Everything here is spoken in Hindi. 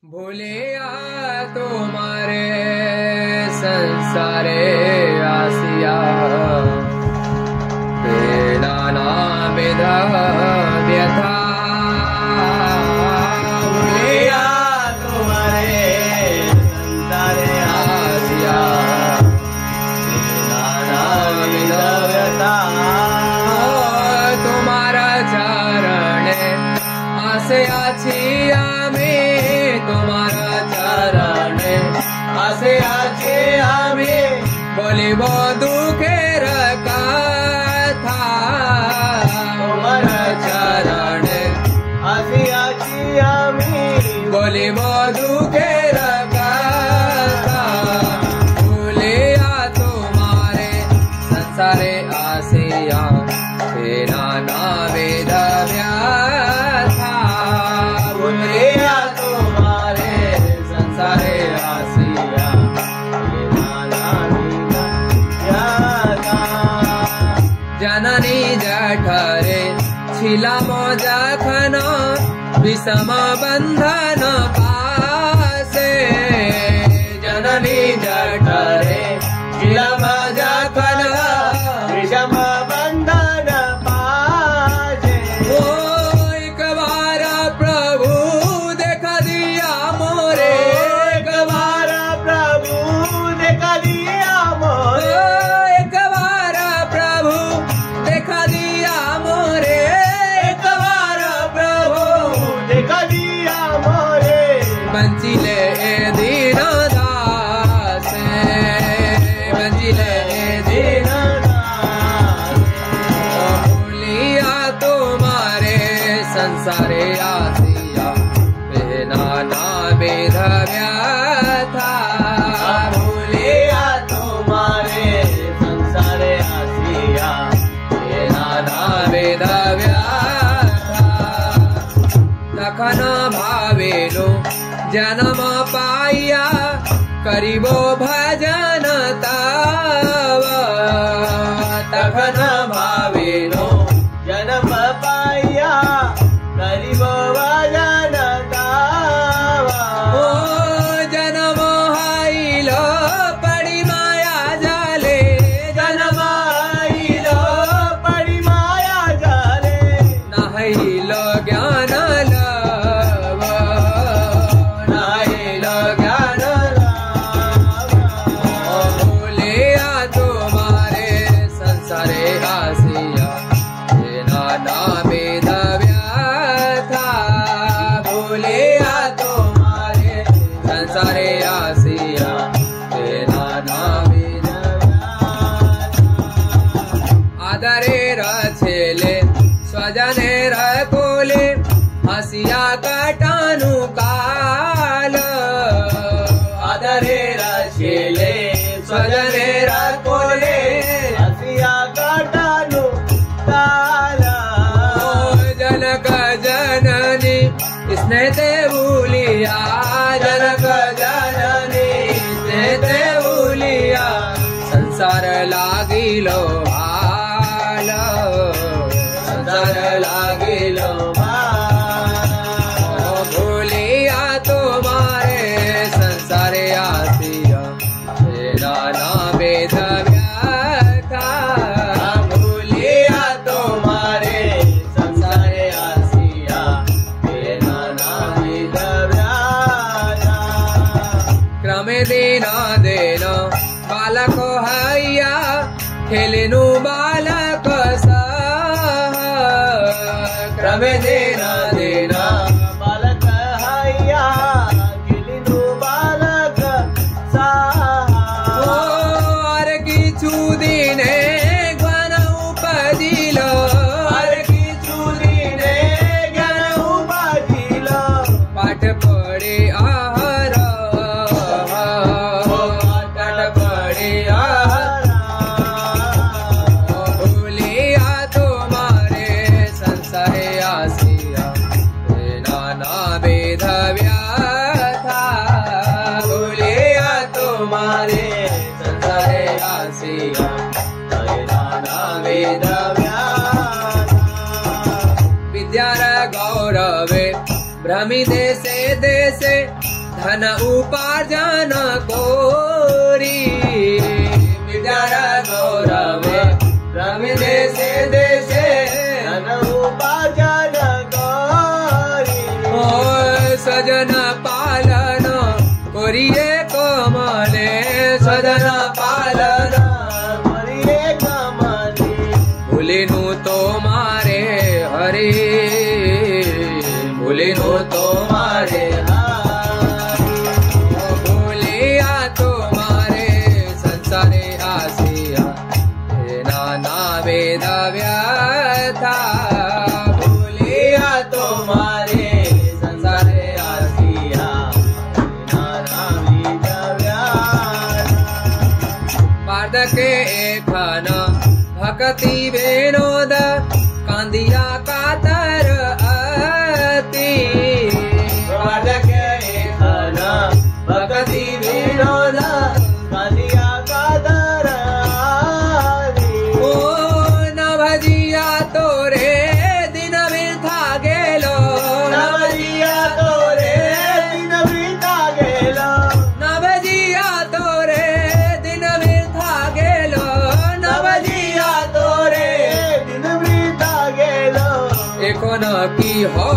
भूलिया तुम्हारे संसारे आसिया वेदाना विधा व्यथा। भूलिया तुम्हारे संसारे आसिया वेदाना विधा व्यथा। तुम्हारा चरण आसे आछिया तुम्हारा चरण आसे आछे आमे बोलिब दुखेर कथा। तुम्हारा चरण आसे आछे आमे बोलिब दुखेर कथा। भूलिया तुम्हारे संसारे आसिया तेरा नावेद व्यथा। भूलिया संसारे आसिया जननी जठरे छिला जखन विषम बंधन पासे। जननी जठरे छिला जखन विषम बंधन पासे। ओ एक बार प्रभु देखा दिया मोरे, एक बार प्रभु देखा दिया मोरे, एक बार प्रभु देखा दिया मोरे, एक बार प्रभु देखा दिया मोरे। बंचिले दीन दास, बंचिले दीन दास। भूलिया तुम्हारे संसारे आसिया नाना वेद व्यथा। भूलिया तुम्हारे संसारे आसिया नाना वेद व्यथा। तखन भावेलो जन्म पाइया करिबो भजन तव। तखन भावेलो जन्म पाइया करिबो भजन तव। ओ जन्म हाइलो पड़ी माया जाले, जन्म हाइलो पड़ी माया जाले। नहिलो ज्ञान लव, नहिलो ज्ञान लव। भूलिया तुम्हारे संसारे आसिया नाना वेद व्यथा। भूलिया तुम्हारे संसारे आसिया नाना वेद व्यथा। आदरे रछेले स्वजने रकोले हसिया कटानु काल। आदरे रछेले स्वजने रकोले हसिया कटानु काल। जनक जननी स्नेहते भूलिया, जनक जननी स्नेहते भूलिया। संसार लागिलो भाल, संसार लागिलो भाल। भूलिया तुम्हारे संसारे आसिया नाना वेद व्यथा। भूलिया तुम्हारे संसारे आसिया नाना वेद व्यथा। क्रमे देना देना बालक हैया खेलेनु बालक सह। क्रमे देना देना बालक हैया खेलेनु बालक सह। और किछु दिने ज्ञान उपजिलो, और किछु दिने ज्ञान उपजिलो। पाठ पढ़े आहर, पाठ पढ़े आहर। भूलिया तुम्हारे संसारे आसिया नाना वेद व्यथा। भूलिया तुम्हारे संसारे आसिया नाना वेद व्यथा। विद्यार गौरवे भ्रमि देशे देशे धन उपार्जन कोरी विद्यार गौरव रवि देशे देशे धन उपार्जन कोरी सजन पालन करिए कमले सजन पालन करिए कमले भूलिनु तो मारे हरे भूलिनु तो मारे भूलिया तो मारे संसारे आसिया नाना वेद व्यथा भूलिया तो मारे संसारे आसिया नाना वेद व्यथा पाद के एखन भक्ति विनोद कांदिया कातर अति पाद के एखन भक्ति विनोद कांदिया कातर ओ न भजिया तोरे दिन वृथा गेलो न भजिया तोरे दिन वृथा गेलो न भजिया तोरे दिन वृथा गेलो न भजिया तोरे दिन वृथा गेलो एखन की हो